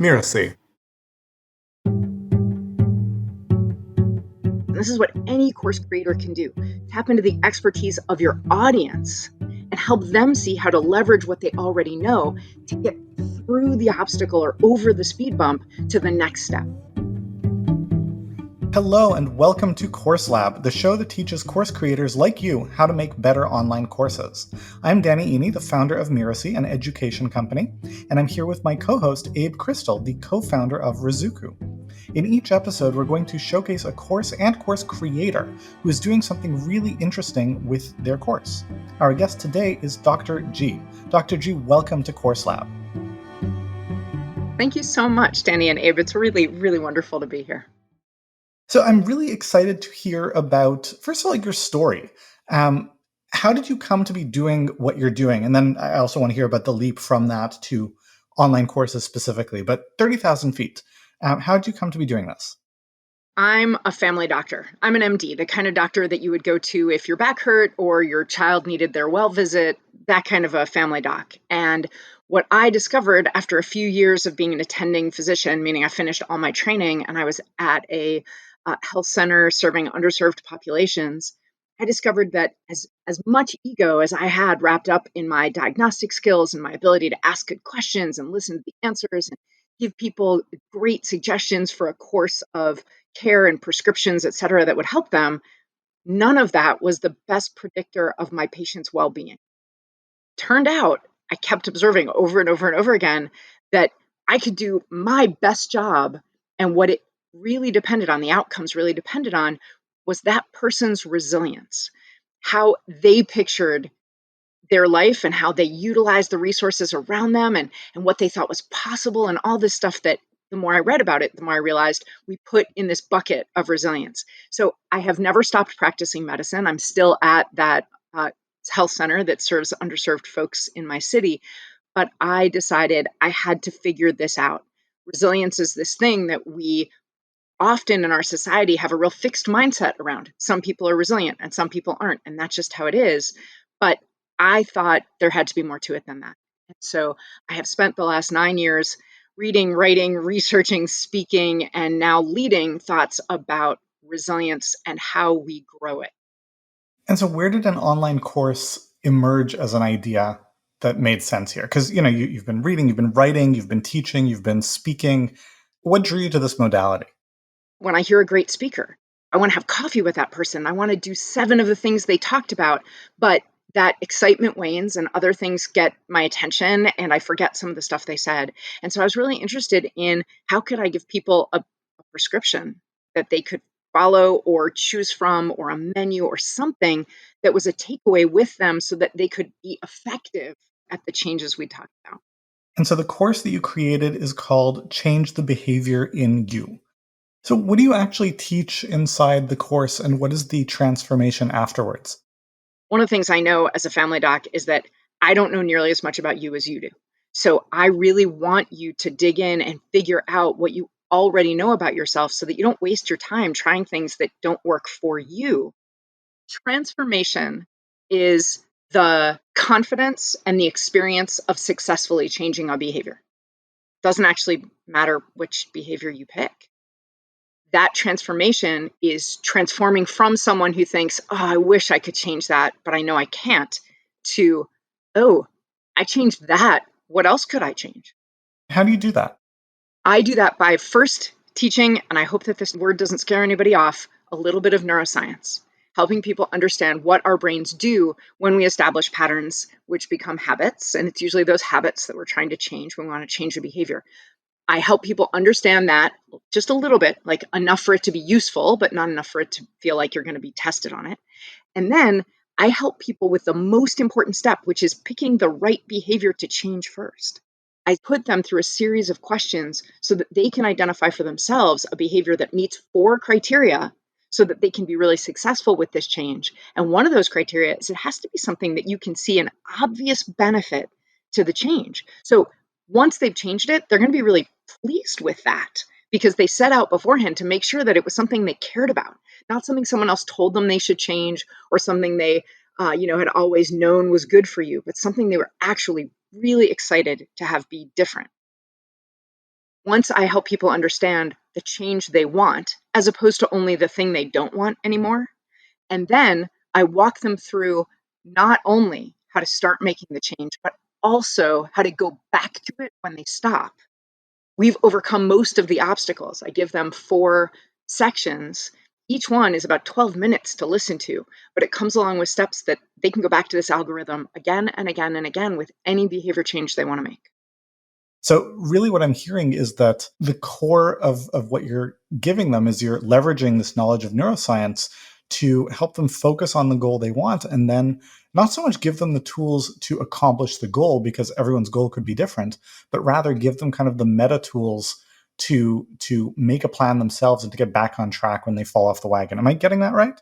Mirasee. This is what any course creator can do. Tap into the expertise of your audience and help them see how to leverage what they already know to get through the obstacle or over the speed bump to the next step. Hello and welcome to Course Lab, the show that teaches course creators like you how to make better online courses. I'm Danny Iny, the founder of Mirasee, an education company, and I'm here with my co-host Abe Crystal, the co-founder of Ruzuku. In each episode, we're going to showcase a course and course creator who is doing something really interesting with their course. Our guest today is Dr. G. Dr. G, welcome to Course Lab. Thank you so much, Danny and Abe. It's really, really wonderful to be here. So I'm really excited to hear about, first of all, your story. How did you come to be doing what you're doing? And then I also want to hear about the leap from that to online courses specifically, but 30,000 feet. How did you come to be doing this? I'm a family doctor. I'm an MD, the kind of doctor that you would go to if your back hurt or your child needed their well visit, that kind of a family doc. And what I discovered after a few years of being an attending physician, meaning I finished all my training and I was at a health center serving underserved populations, I discovered that as much ego as I had wrapped up in my diagnostic skills and my ability to ask good questions and listen to the answers and give people great suggestions for a course of care and prescriptions, et cetera, that would help them, none of that was the best predictor of my patient's well-being. Turned out, I kept observing over and over and over again that I could do my best job, and what it really depended on, the outcomes really depended on, was that person's resilience, how they pictured their life and how they utilized the resources around them and what they thought was possible and all this stuff that the more I read about it, the more I realized we put in this bucket of resilience. So I have never stopped practicing medicine. I'm still at that health center that serves underserved folks in my city, but I decided I had to figure this out. Resilience is this thing that we often in our society have a real fixed mindset around. Some people are resilient and some people aren't, and that's just how it is. But I thought there had to be more to it than that. And so I have spent the last 9 years reading, writing, researching, speaking, and now leading thoughts about resilience and how we grow it. And so where did an online course emerge as an idea that made sense here? Because, you've been reading, you've been writing, you've been teaching, you've been speaking. What drew you to this modality? When I hear a great speaker, I want to have coffee with that person. I want to do 7 of the things they talked about, but that excitement wanes and other things get my attention and I forget some of the stuff they said. And so I was really interested in how could I give people a prescription that they could follow or choose from, or a menu or something that was a takeaway with them so that they could be effective at the changes we talked about. And so the course that you created is called Change the Behavior in You. So what do you actually teach inside the course, and what is the transformation afterwards? One of the things I know as a family doc is that I don't know nearly as much about you as you do. So I really want you to dig in and figure out what you already know about yourself so that you don't waste your time trying things that don't work for you. Transformation is the confidence and the experience of successfully changing a behavior. Doesn't actually matter which behavior you pick. That transformation is transforming from someone who thinks, oh, I wish I could change that, but I know I can't, to, oh, I changed that. What else could I change? How do you do that? I do that by first teaching, and I hope that this word doesn't scare anybody off, a little bit of neuroscience, helping people understand what our brains do when we establish patterns which become habits. And it's usually those habits that we're trying to change when we want to change a behavior. I help people understand that just a little bit, like enough for it to be useful, but not enough for it to feel like you're going to be tested on it. And then I help people with the most important step, which is picking the right behavior to change first. I put them through a series of questions so that they can identify for themselves a behavior that meets 4 criteria so that they can be really successful with this change. And one of those criteria is it has to be something that you can see an obvious benefit to the change. So once they've changed it, they're going to be really pleased with that because they set out beforehand to make sure that it was something they cared about, not something someone else told them they should change or something they had always known was good for you, but something they were actually really excited to have be different. Once I help people understand the change they want, as opposed to only the thing they don't want anymore, and then I walk them through not only how to start making the change, but also how to go back to it when they stop. We've overcome most of the obstacles. I give them 4 sections. Each one is about 12 minutes to listen to, but it comes along with steps that they can go back to this algorithm again and again and again with any behavior change they want to make. So really what I'm hearing is that the core of what you're giving them is you're leveraging this knowledge of neuroscience to help them focus on the goal they want, and then not so much give them the tools to accomplish the goal, because everyone's goal could be different, but rather give them kind of the meta tools to make a plan themselves and to get back on track when they fall off the wagon. Am I getting that right?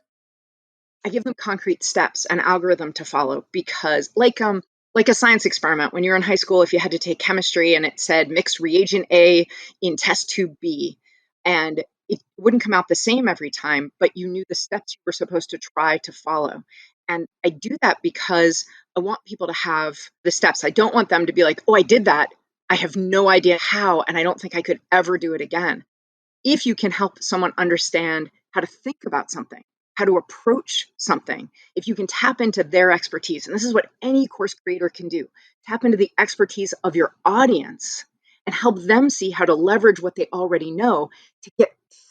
I give them concrete steps, an algorithm to follow, because like a science experiment, when you're in high school, if you had to take chemistry and it said mix reagent A in test tube B, and it wouldn't come out the same every time, but you knew the steps you were supposed to try to follow. And I do that because I want people to have the steps. I don't want them to be like, oh, I did that. I have no idea how, and I don't think I could ever do it again. If you can help someone understand how to think about something, how to approach something, if you can tap into their expertise, and this is what any course creator can do, tap into the expertise of your audience and help them see how to leverage what they already know to get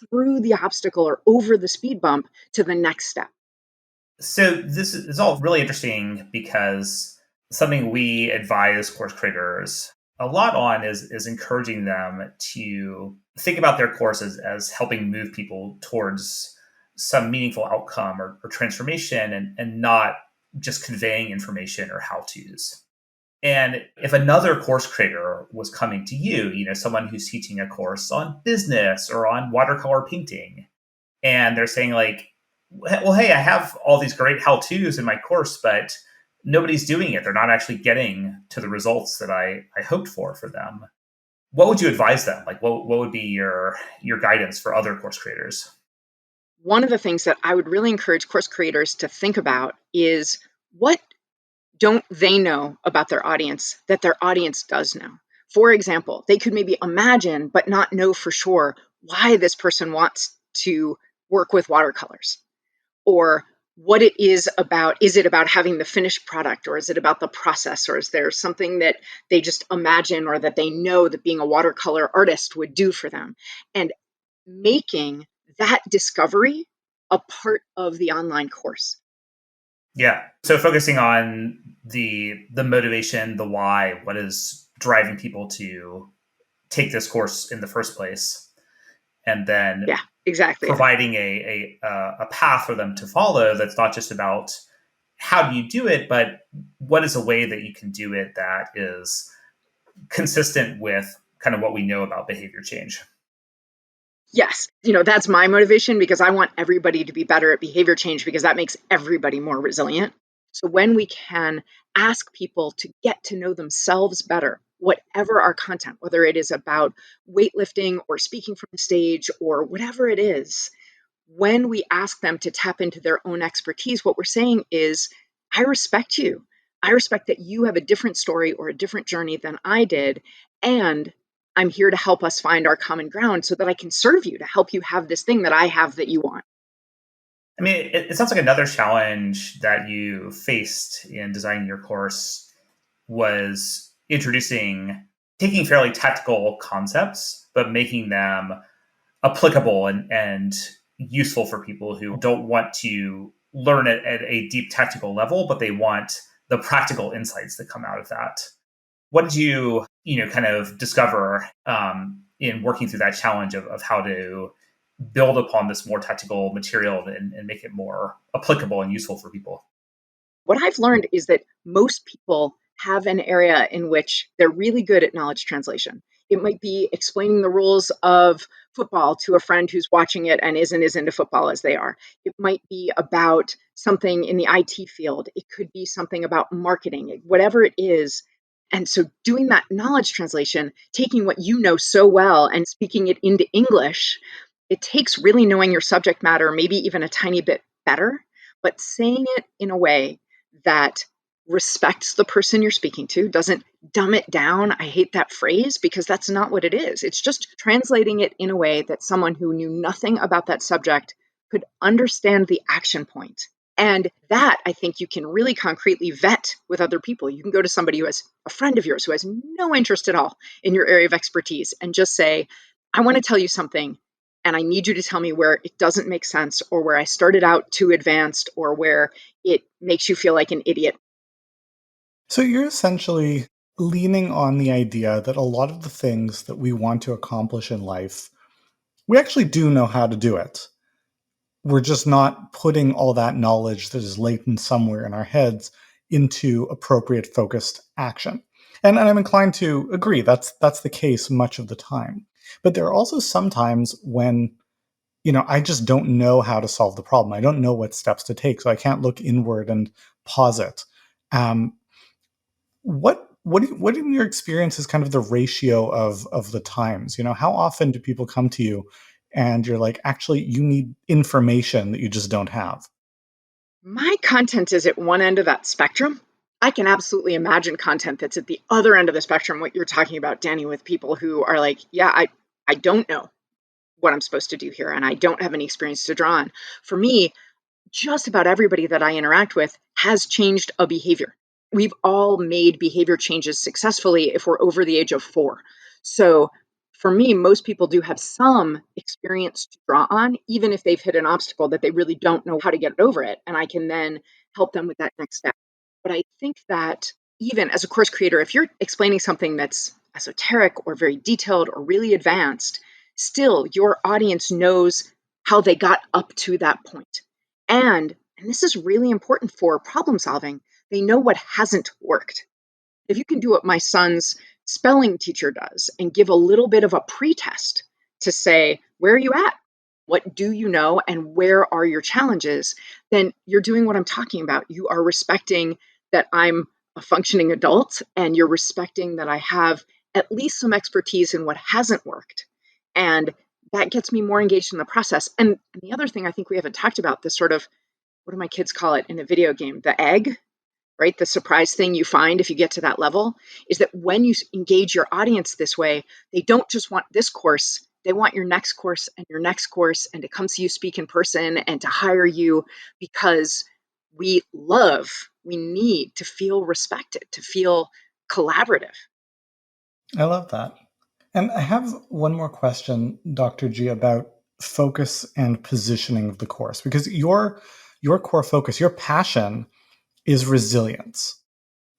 through the obstacle or over the speed bump to the next step. So this is all really interesting because something we advise course creators a lot on is encouraging them to think about their courses as helping move people towards some meaningful outcome or transformation, and not just conveying information or how-tos. And if another course creator was coming to you, someone who's teaching a course on business or on watercolor painting, and they're saying like, well, hey, I have all these great how-tos in my course, but nobody's doing it. They're not actually getting to the results that I hoped for them. What would you advise them? Like, what would be your guidance for other course creators? One of the things that I would really encourage course creators to think about is, what don't they know about their audience that their audience does know? For example, they could maybe imagine but not know for sure why this person wants to work with watercolors, or what it is about. Is it about having the finished product, or is it about the process, or is there something that they just imagine or that they know that being a watercolor artist would do for them? And making that discovery a part of the online course. Yeah. So focusing on the motivation, the why, what is driving people to take this course in the first place, and then exactly providing a path for them to follow that's not just about how do you do it, but what is a way that you can do it that is consistent with kind of what we know about behavior change. Yes, that's my motivation, because I want everybody to be better at behavior change, because that makes everybody more resilient. So when we can ask people to get to know themselves better, whatever our content, whether it is about weightlifting or speaking from the stage or whatever it is, when we ask them to tap into their own expertise, what we're saying is, I respect you. I respect that you have a different story or a different journey than I did. And I'm here to help us find our common ground so that I can serve you, to help you have this thing that I have that you want. I mean, it sounds like another challenge that you faced in designing your course was taking fairly technical concepts, but making them applicable and useful for people who don't want to learn it at a deep technical level, but they want the practical insights that come out of that. What did you kind of discover in working through that challenge of how to build upon this more technical material and make it more applicable and useful for people? What I've learned is that most people have an area in which they're really good at knowledge translation. It might be explaining the rules of football to a friend who's watching it and isn't as into football as they are. It might be about something in the IT field. It could be something about marketing, whatever it is. And so doing that knowledge translation, taking what you know so well and speaking it into English, it takes really knowing your subject matter, maybe even a tiny bit better, but saying it in a way that respects the person you're speaking to, doesn't dumb it down. I hate that phrase because that's not what it is. It's just translating it in a way that someone who knew nothing about that subject could understand the action point. And that I think you can really concretely vet with other people. You can go to somebody who has a friend of yours who has no interest at all in your area of expertise and just say, I want to tell you something, and I need you to tell me where it doesn't make sense, or where I started out too advanced, or where it makes you feel like an idiot. So you're essentially leaning on the idea that a lot of the things that we want to accomplish in life, we actually do know how to do it. We're just not putting all that knowledge that is latent somewhere in our heads into appropriate focused action. And I'm inclined to agree that's the case much of the time. But there are also some times when, I just don't know how to solve the problem. I don't know what steps to take, so I can't look inward and pause it. Um, what in your experience is kind of the ratio of the times? How often do people come to you and you're like, actually, you need information that you just don't have? My content is at one end of that spectrum. I can absolutely imagine content that's at the other end of the spectrum, what you're talking about, Danny, with people who are like, yeah, I don't know what I'm supposed to do here, and I don't have any experience to draw on. For me, just about everybody that I interact with has changed a behavior. We've all made behavior changes successfully if we're over the age of 4. So for me, most people do have some experience to draw on, even if they've hit an obstacle that they really don't know how to get over it. And I can then help them with that next step. But I think that even as a course creator, if you're explaining something that's esoteric or very detailed or really advanced, still your audience knows how they got up to that point. And this is really important for problem solving, they know what hasn't worked. If you can do what my son's spelling teacher does and give a little bit of a pretest to say, where are you at? What do you know? And where are your challenges? Then you're doing what I'm talking about. You are respecting that I'm a functioning adult, and you're respecting that I have at least some expertise in what hasn't worked. And that gets me more engaged in the process. And the other thing I think we haven't talked about, this sort of, what do my kids call it in a video game? The egg, right? The surprise thing you find if you get to that level is that when you engage your audience this way, they don't just want this course, they want your next course and your next course, and to come see you speak in person and to hire you, because we need to feel respected, to feel collaborative. I love that. And I have one more question, Dr. G, about focus and positioning of the course, because your core focus, your passion is resilience.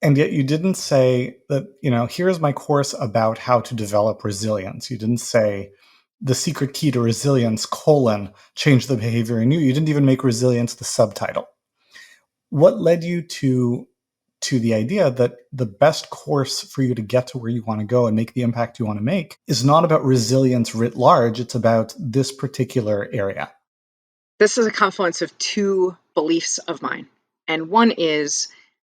And yet you didn't say that, here's my course about how to develop resilience. You didn't say the secret key to resilience, change the behavior in you. You didn't even make resilience the subtitle. What led you to the idea that the best course for you to get to where you want to go and make the impact you want to make is not about resilience writ large, it's about this particular area? This is a confluence of two beliefs of mine. And one is,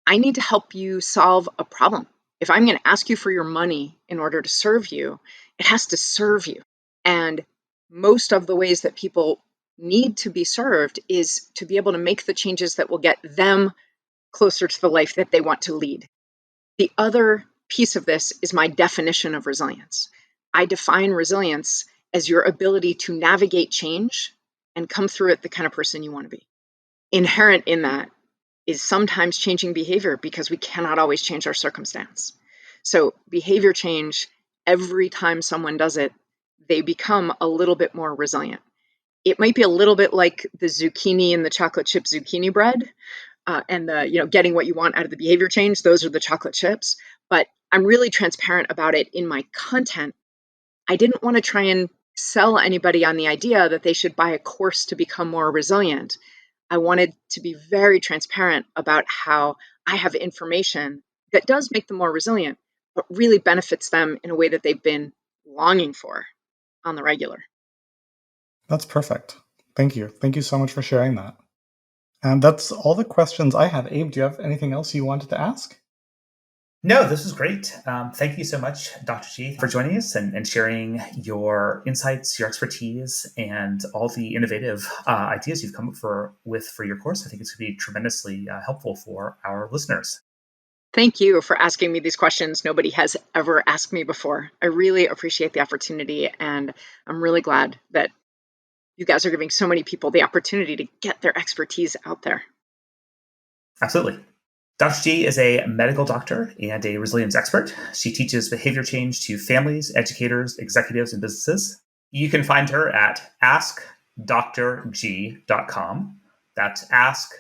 I need to help you solve a problem. If I'm going to ask you for your money in order to serve you, it has to serve you. And most of the ways that people need to be served is to be able to make the changes that will get them closer to the life that they want to lead. The other piece of this is my definition of resilience. I define resilience as your ability to navigate change and come through it the kind of person you want to be. Inherent in that is sometimes changing behavior, because we cannot always change our circumstance. So behavior change, every time someone does it, they become a little bit more resilient. It might be a little bit like the zucchini and the chocolate chip zucchini bread, and the getting what you want out of the behavior change. Those are the chocolate chips. But I'm really transparent about it in my content. I didn't want to try and sell anybody on the idea that they should buy a course to become more resilient. I wanted to be very transparent about how I have information that does make them more resilient, but really benefits them in a way that they've been longing for on the regular. That's perfect. Thank you. Thank you so much for sharing that. And that's all the questions I have. Abe, do you have anything else you wanted to ask? No, this was great. Thank you so much, Dr. G, for joining us and sharing your insights, your expertise, and all the innovative ideas you've come up with for your course. I think it's going to be tremendously helpful for our listeners. Thank you for asking me these questions nobody has ever asked me before. I really appreciate the opportunity, and I'm really glad that you guys are giving so many people the opportunity to get their expertise out there. Absolutely. Dr. G is a medical doctor and a resilience expert. She teaches behavior change to families, educators, executives, and businesses. You can find her at askdrg.com. That's ask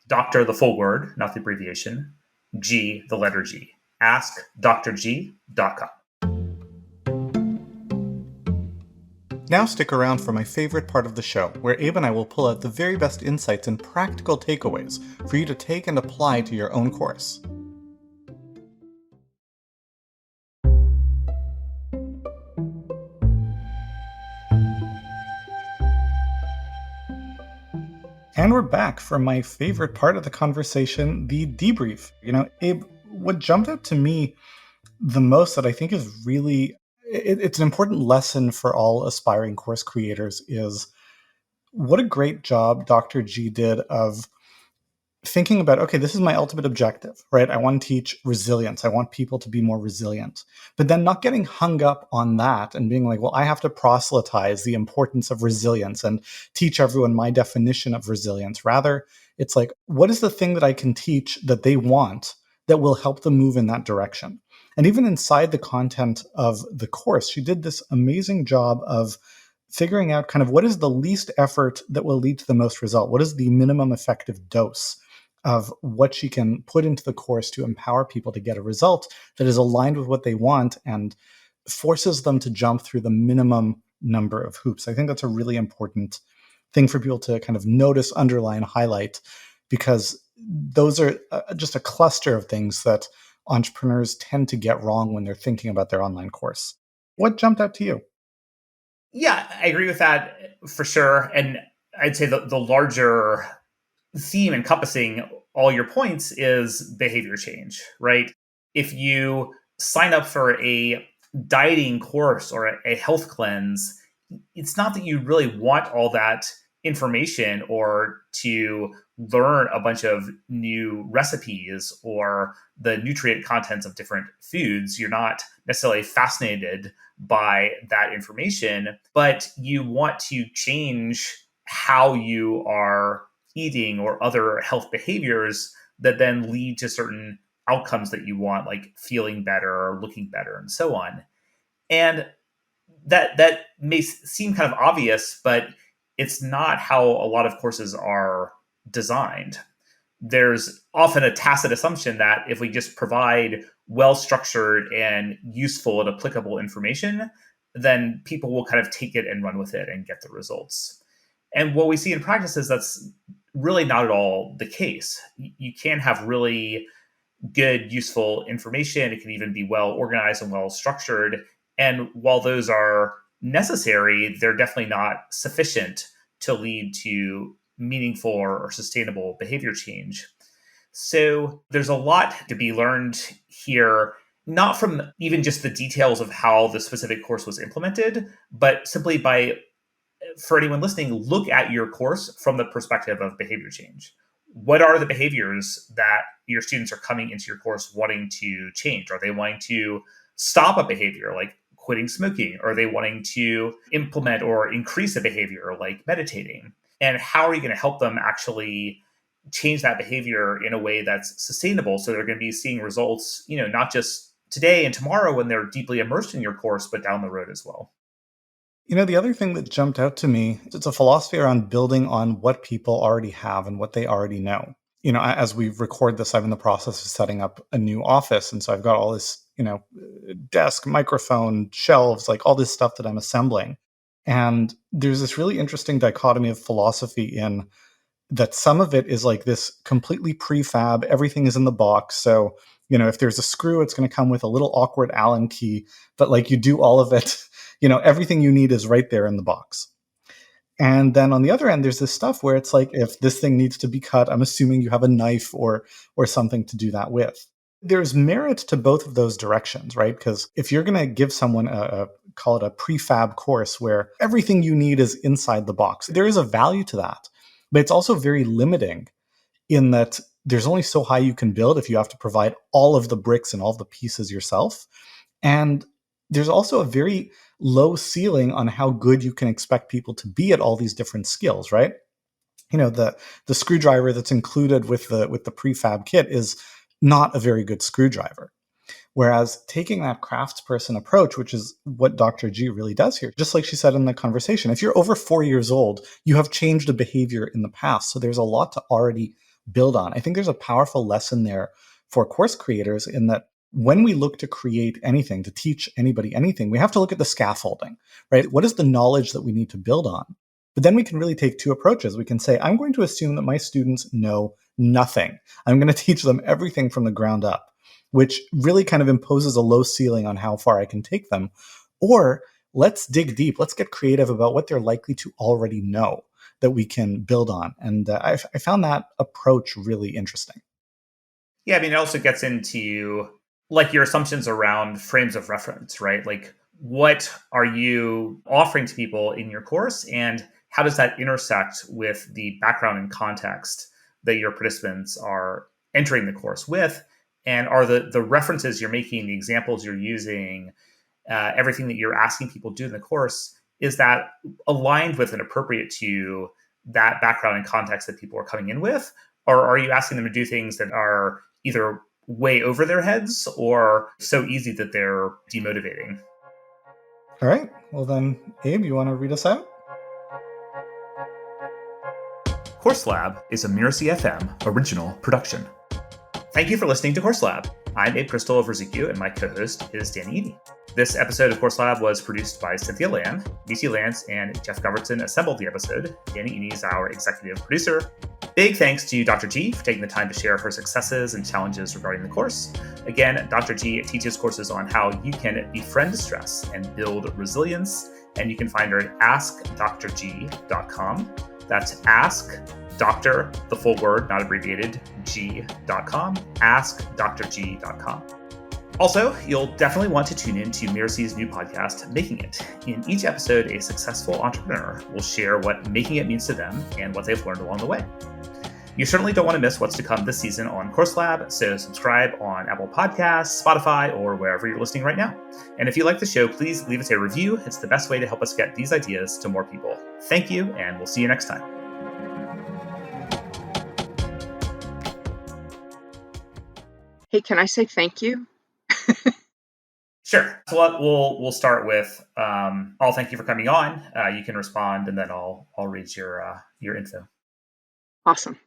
doctor, the full word, not the abbreviation, G, the letter G. askdrg.com. Now stick around for my favorite part of the show, where Abe and I will pull out the very best insights and practical takeaways for you to take and apply to your own course. And we're back for my favorite part of the conversation, the debrief. Abe, what jumped out to me the most that I think is really, it's an important lesson for all aspiring course creators is what a great job Dr. G did of thinking about, okay, this is my ultimate objective, right? I want to teach resilience. I want people to be more resilient. But then not getting hung up on that and being like, well, I have to proselytize the importance of resilience and teach everyone my definition of resilience. Rather, it's like, what is the thing that I can teach that they want that will help them move in that direction? And even inside the content of the course, she did this amazing job of figuring out kind of what is the least effort that will lead to the most result? What is the minimum effective dose of what she can put into the course to empower people to get a result that is aligned with what they want and forces them to jump through the minimum number of hoops? I think that's a really important thing for people to kind of notice, underline, highlight, because those are just a cluster of things that entrepreneurs tend to get wrong when they're thinking about their online course. What jumped out to you? Yeah, I agree with that for sure. And I'd say the larger theme encompassing all your points is behavior change, right? If you sign up for a dieting course or a health cleanse, it's not that you really want all that information or to learn a bunch of new recipes or the nutrient contents of different foods. You're not necessarily fascinated by that information, but you want to change how you are eating or other health behaviors that then lead to certain outcomes that you want, like feeling better or looking better and so on. And that may seem kind of obvious, but it's not how a lot of courses are designed. There's often a tacit assumption that if we just provide well-structured and useful and applicable information, then people will kind of take it and run with it and get the results. And what we see in practice is that's really not at all the case. You can have really good, useful information. It can even be well organized and well structured. And while those are necessary, they're definitely not sufficient to lead to meaningful or sustainable behavior change. So there's a lot to be learned here, not from even just the details of how the specific course was implemented, but simply by, for anyone listening, look at your course from the perspective of behavior change. What are the behaviors that your students are coming into your course wanting to change? Are they wanting to stop a behavior like quitting smoking? Are they wanting to implement or increase a behavior like meditating? And how are you going to help them actually change that behavior in a way that's sustainable so they're going to be seeing results, not just today and tomorrow when they're deeply immersed in your course, but down the road as well? The other thing that jumped out to me, it's a philosophy around building on what people already have and what they already know. As we record this, I'm in the process of setting up a new office. And so I've got all this, desk, microphone, shelves, like all this stuff that I'm assembling. And there's this really interesting dichotomy of philosophy in that some of it is like this completely prefab, everything is in the box. So, if there's a screw, it's going to come with a little awkward Allen key, but like you do all of it, everything you need is right there in the box. And then on the other end, there's this stuff where it's like, if this thing needs to be cut, I'm assuming you have a knife or something to do that with. There's merit to both of those directions, right? Because if you're going to give someone call it a prefab course where everything you need is inside the box, there is a value to that. But it's also very limiting in that there's only so high you can build if you have to provide all of the bricks and all of the pieces yourself. And there's also a very low ceiling on how good you can expect people to be at all these different skills, right? The screwdriver that's included with the prefab kit is not a very good screwdriver. Whereas taking that craftsperson approach, which is what Dr. G really does here, just like she said in the conversation, if you're over 4 years old, you have changed a behavior in the past. So there's a lot to already build on. I think there's a powerful lesson there for course creators in that when we look to create anything, to teach anybody anything, we have to look at the scaffolding, right? What is the knowledge that we need to build on? But then we can really take two approaches. We can say, I'm going to assume that my students know nothing. I'm going to teach them everything from the ground up, which really kind of imposes a low ceiling on how far I can take them. Or let's dig deep. Let's get creative about what they're likely to already know that we can build on. And I found that approach really interesting. Yeah, I mean, it also gets into like your assumptions around frames of reference, right? Like, what are you offering to people in your course, and how does that intersect with the background and context that your participants are entering the course with? And are the references you're making, the examples you're using, everything that you're asking people to do in the course, is that aligned with and appropriate to that background and context that people are coming in with? Or are you asking them to do things that are either way over their heads or so easy that they're demotivating? All right. Well, then, Abe, you want to read us out? Course Lab is a Mirasee FM original production. Thank you for listening to Course Lab. I'm Abe Crystal of Ruzuku, and my co-host is Danny Iny. This episode of Course Lab was produced by Cynthia Lamb. BC Lance and Jeff Govertson assembled the episode. Danny Iny is our executive producer. Big thanks to Dr. G for taking the time to share her successes and challenges regarding the course. Again, Dr. G teaches courses on how you can befriend stress and build resilience, and you can find her at askdrg.com. That's ask Dr., the full word, not abbreviated, g.com, askdrg.com. Also, you'll definitely want to tune in to Mirasee's new podcast, Making It. In each episode, a successful entrepreneur will share what making it means to them and what they've learned along the way. You certainly don't want to miss what's to come this season on Course Lab, so subscribe on Apple Podcasts, Spotify, or wherever you're listening right now. And if you like the show, please leave us a review. It's the best way to help us get these ideas to more people. Thank you, and we'll see you next time. Hey, can I say thank you? Sure. So we'll start with I'll thank you for coming on. You can respond, and then I'll read your info. Awesome.